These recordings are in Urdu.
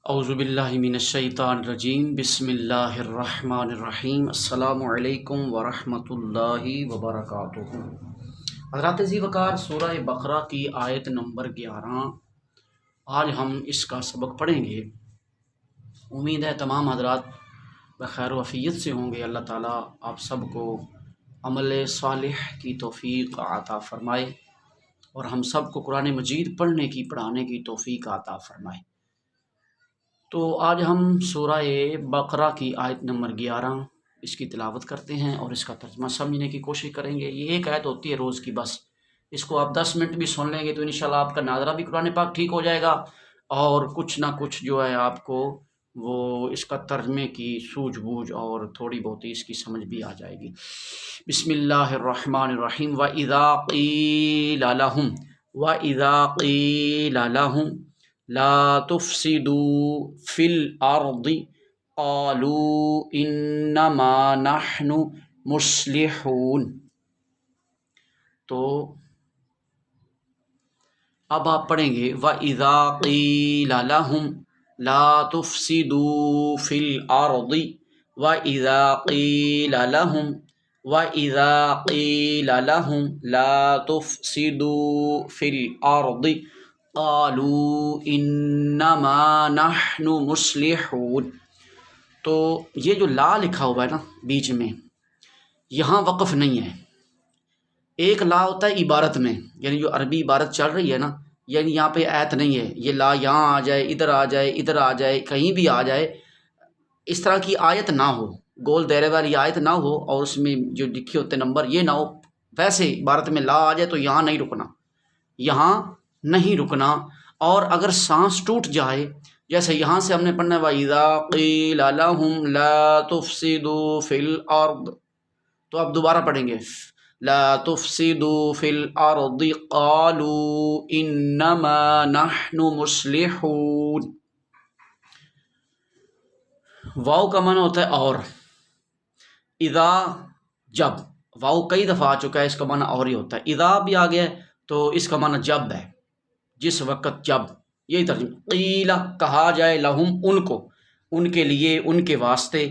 اعوذ باللہ من الشیطان الرجیم بسم اللہ الرحمن الرحیم السلام علیکم ورحمۃ اللہ وبرکاتہ۔ حضرات ذی وقار سورہ بقرہ کی آیت نمبر 11 آج ہم اس کا سبق پڑھیں گے۔ امید ہے تمام حضرات بخیر و عافیت سے ہوں گے۔ اللہ تعالیٰ آپ سب کو عمل صالح کی توفیق عطا فرمائے اور ہم سب کو قرآن مجید پڑھنے کی پڑھانے کی توفیق عطا فرمائے۔ تو آج ہم سورہ بقرہ کی آیت نمبر 11 اس کی تلاوت کرتے ہیں اور اس کا ترجمہ سمجھنے کی کوشش کریں گے۔ یہ ایک آیت ہوتی ہے روز کی، بس اس کو آپ 10 منٹ بھی سن لیں گے تو انشاءاللہ آپ کا ناظرہ بھی قرآن پاک ٹھیک ہو جائے گا اور کچھ نہ کچھ جو ہے آپ کو وہ اس کا ترجمے کی سوجھ بوجھ اور تھوڑی بہت اس کی سمجھ بھی آ جائے گی۔ بسم اللہ الرحمن الرحیم وَإِذَا قِيلَ لَهُمْ وَإِذَا قِيلَ لَهُمْ لا تفسدوا فی الارض قالوا انما نحن مصلحون۔ تو اب آپ پڑھیں گے وَإِذَا قِيلَ لَهُمْ لا تفسدوا فی الارض وَإِذَا قِيلَ لَهُمْ وَإِذَا قِيلَ لَهُمْ لا تفسدوا فی الارض قالوا انما نحن مصلحون۔ تو یہ جو لا لکھا ہوا ہے نا بیچ میں، یہاں وقف نہیں ہے۔ ایک لا ہوتا ہے عبارت میں، یعنی جو عربی عبارت چل رہی ہے نا، یعنی یہاں پہ ایت نہیں ہے یہ لا یہاں آ جائے ادھر آ جائے ادھر آ جائے کہیں بھی آ جائے، اس طرح کی آیت نہ ہو، گول دائرے والی آیت نہ ہو اور اس میں جو لکھے ہوتے نمبر یہ نہ ہو۔ ویسے عبارت میں لا آ جائے تو یہاں نہیں رکنا، یہاں نہیں رکنا۔ اور اگر سانس ٹوٹ جائے، جیسے یہاں سے ہم نے پڑھنا ہے وَإِذَا قِيلَ لَهُمْ لَا تُفْسِدُوا فِي الْأَرْضِ، تو آپ دوبارہ پڑھیں گے لا تفسدوا فی الارض قالوا انما نحن مصلحون۔ واو کا معنی ہوتا ہے اور، اذا جب، واو کئی دفعہ آ چکا ہے اس کا معنی اور ہی ہوتا ہے، اذا بھی آ گیا ہے تو اس کا معنی جب ہے، جس وقت جب، یہی ترجمہ۔ قیلہ کہا جائے، لہم ان کو، ان کے لیے، ان کے واسطے،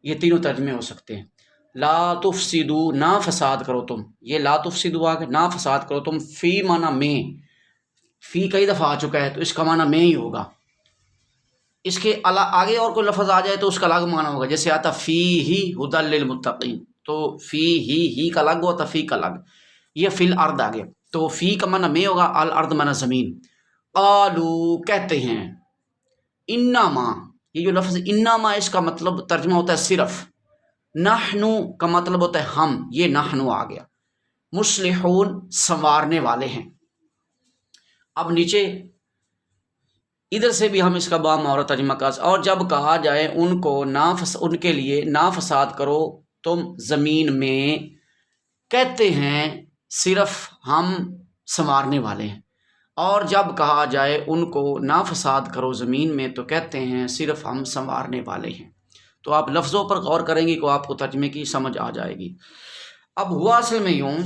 یہ تینوں ترجمے ہو سکتے ہیں۔ لا تفسدو نہ فساد کرو تم، یہ لا تفسدو آگے نہ فساد کرو تم، فی معنی میں، فی کئی دفعہ آ چکا ہے تو اس کا معنی میں ہی ہوگا۔ اس کے آگے اور کوئی لفظ آ جائے تو اس کا الگ معنی ہوگا، جیسے آتا فی ہی ہدی للمتقین، تو فی ہی کا الگ ہوتا، فی کا الگ، یہ فی الارض آ گیا تو فی کا معنی میں ہوگا، الارض معنی زمین۔ قالو کہتے ہیں، انما، یہ جو لفظ انما اس کا مطلب ترجمہ ہوتا ہے صرف، نحنو کا مطلب ہوتا ہے ہم، یہ نحنو آ گیا، مصلحون سنوارنے والے ہیں۔ اب نیچے ادھر سے بھی ہم اس کا با محاورہ ترجمہ کر، اور جب کہا جائے ان کو ان کے لیے نا فساد کرو تم زمین میں، کہتے ہیں صرف ہم سنوارنے والے ہیں، اور جب کہا جائے ان کو نا فساد کرو زمین میں تو کہتے ہیں صرف ہم سنوارنے والے ہیں۔ تو آپ لفظوں پر غور کریں گے کہ آپ کو ترجمے کی سمجھ آ جائے گی۔ اب ہوا اصل میں یوں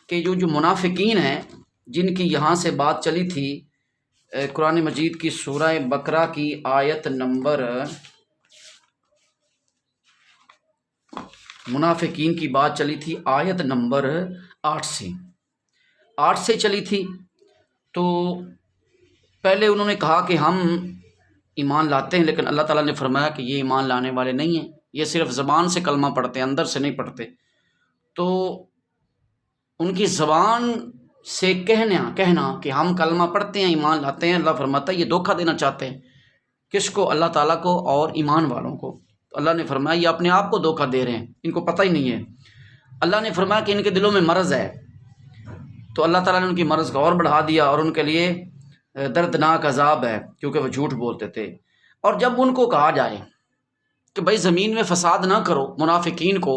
کہ جو منافقین ہیں جن کی یہاں سے بات چلی تھی، قرآن مجید کی سورہ بقرہ کی آیت نمبر، منافقین کی بات چلی تھی آیت نمبر 8 سے چلی تھی۔ تو پہلے انہوں نے کہا کہ ہم ایمان لاتے ہیں، لیکن اللہ تعالیٰ نے فرمایا کہ یہ ایمان لانے والے نہیں ہیں، یہ صرف زبان سے کلمہ پڑھتے ہیں، اندر سے نہیں پڑھتے۔ تو ان کی زبان سے کہنا کہ ہم کلمہ پڑھتے ہیں ایمان لاتے ہیں، اللہ فرماتا ہے یہ دھوکہ دینا چاہتے ہیں، کس کو؟ اللہ تعالیٰ کو اور ایمان والوں کو۔ تو اللہ نے فرمایا یہ اپنے آپ کو دھوکہ دے رہے ہیں، ان کو پتہ ہی نہیں ہے۔ اللہ نے فرمایا کہ ان کے دلوں میں مرض ہے، تو اللہ تعالیٰ نے ان کی مرض کو اور بڑھا دیا اور ان کے لیے دردناک عذاب ہے، کیونکہ وہ جھوٹ بولتے تھے۔ اور جب ان کو کہا جائے کہ بھائی زمین میں فساد نہ کرو، منافقین کو،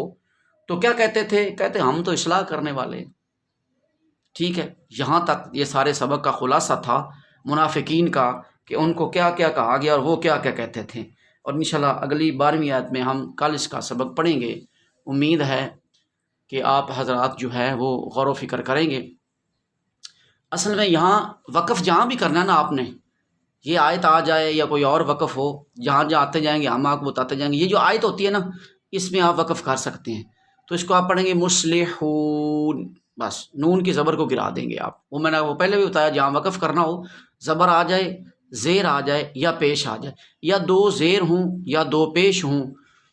تو کیا کہتے تھے؟ کہتے ہم تو اصلاح کرنے والے ہیں۔ ٹھیک ہے، یہاں تک یہ سارے سبق کا خلاصہ تھا منافقین کا، کہ ان کو کیا کیا کہا گیا اور وہ کیا کیا کہتے تھے۔ اور انشاءاللہ اگلی 12ویں آیت میں ہم کل اس کا سبق پڑھیں گے۔ امید ہے کہ آپ حضرات جو ہے وہ غور و فکر کریں گے۔ اصل میں یہاں وقف جہاں بھی کرنا ہے نا آپ نے، یہ آیت آ جائے یا کوئی اور وقف ہو، جہاں جہاں آتے جائیں گے ہم آپ کو بتاتے جائیں گے. یہ جو آیت ہوتی ہے نا، اس میں آپ وقف کر سکتے ہیں. تو اس کو آپ پڑھیں گے مصلحون، بس نون کی زبر کو گرا دیں گے آپ. وہ میں نے وہ پہلے بھی بتایا، جہاں وقف کرنا ہو زبر آ جائے، زیر آ جائے یا پیش آ جائے، یا دو زیر ہوں یا دو پیش ہوں،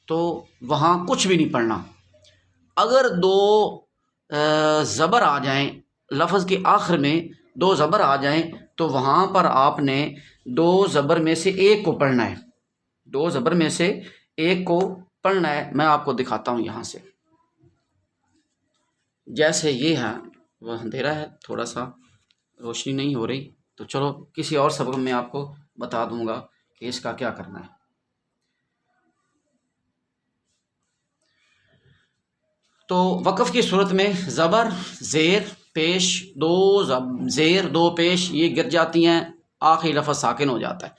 تو وہاں کچھ بھی نہیں پڑھنا. اگر دو زبر آ جائیں لفظ کے آخر میں، دو زبر آ جائیں تو وہاں پر آپ نے دو زبر میں سے ایک کو پڑھنا ہے. دو زبر میں سے ایک کو پڑھنا ہے. میں آپ کو دکھاتا ہوں یہاں سے. جیسے یہ ہے، وہ اندھیرا ہے، تھوڑا سا روشنی نہیں ہو رہی، تو چلو کسی اور سبق میں آپ کو بتا دوں گا کہ اس کا کیا کرنا ہے. تو وقف کی صورت میں زبر، زیر، پیش، زیر دو پیش یہ گر جاتی ہیں، آخری لفظ ساکن ہو جاتا ہے.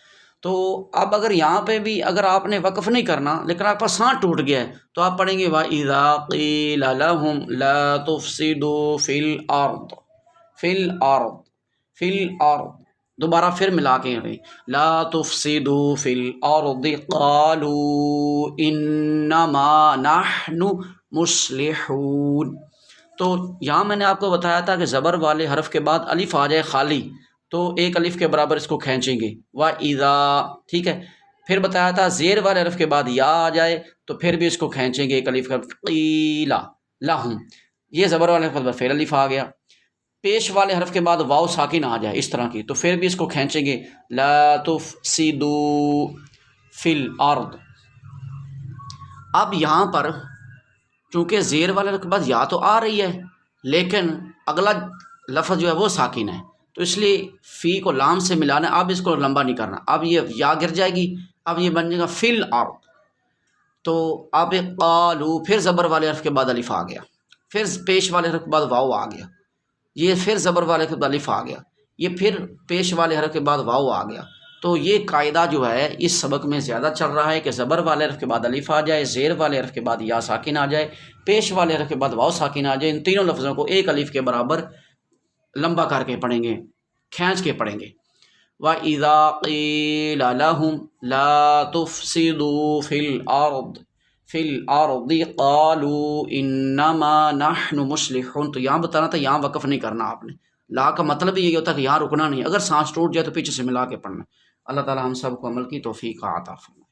تو اب اگر یہاں پہ بھی اگر آپ نے وقف نہیں کرنا لیکن آپ کا سانس ٹوٹ گیا ہے، تو آپ پڑھیں گے وَإِذَا قِيلَ لَهُمْ لَا تُفْسِدُوا فِي الْأَرْضِ، فِي الْأَرْضِ، فِي الْأَرْضِ، دوبارہ پھر ملا کے لا تفسدوا فی الارض قالوا انما نحن مصلحون. تو یہاں میں نے آپ کو بتایا تھا کہ زبر والے حرف کے بعد الف آ جائے خالی، تو ایک الف کے برابر اس کو کھینچیں گے وَإِذَا، ٹھیک ہے. پھر بتایا تھا زیر والے حرف کے بعد یا آ جائے تو پھر بھی اس کو کھینچیں گے ایک الف کا، قیل لہم، یہ زبر والے حرف کے بعد پھر الف آ گیا. پیش والے حرف کے بعد واو ساکن آ جائے اس طرح کی، تو پھر بھی اس کو کھینچیں گے لا تفسدوا فی الارض. اب یہاں پر چونکہ زیر والے حرف کے بعد یا تو آ رہی ہے لیکن اگلا لفظ جو ہے وہ ساکن ہے، تو اس لیے فی کو لام سے ملانا. اب اس کو لمبا نہیں کرنا، اب یہ یا گر جائے گی، اب یہ بن جائے گا فی الارض. تو اب قالو، پھر زبر والے حرف کے بعد الف آ گیا، پھر پیش والے حرف کے بعد واو آ گیا، یہ پھر زبر والے کے بعد الف آ گیا، یہ پھر پیش والے حرف کے بعد واو آ گیا. تو یہ قاعدہ جو ہے اس سبق میں زیادہ چل رہا ہے کہ زبر والے حرف کے بعد الف آ جائے، زیر والے حرف کے بعد یا ساکن آ جائے، پیش والے حرف کے بعد واو ساکن آ جائے. ان تینوں لفظوں کو ایک الف کے برابر لمبا کر کے پڑھیں گے، کھینچ کے پڑھیں گے. وَإِذَا قِيلَ لَهُمْ لَا تُفْسِدُوا فِي الْأَرْضِ فِي الْأَرْضِ قَالُوا إِنَّمَا نَحْنُ مُصْلِحُونَ. تو یہاں بتانا تھا یہاں وقف نہیں کرنا آپ نے. لا کا مطلب ہی یہی ہوتا ہے کہ یہاں رکنا نہیں، اگر سانس ٹوٹ جائے تو پیچھے سے ملا کے پڑھنا. اللہ تعالی ہم سب کو عمل کی توفیق عطا فرمائے.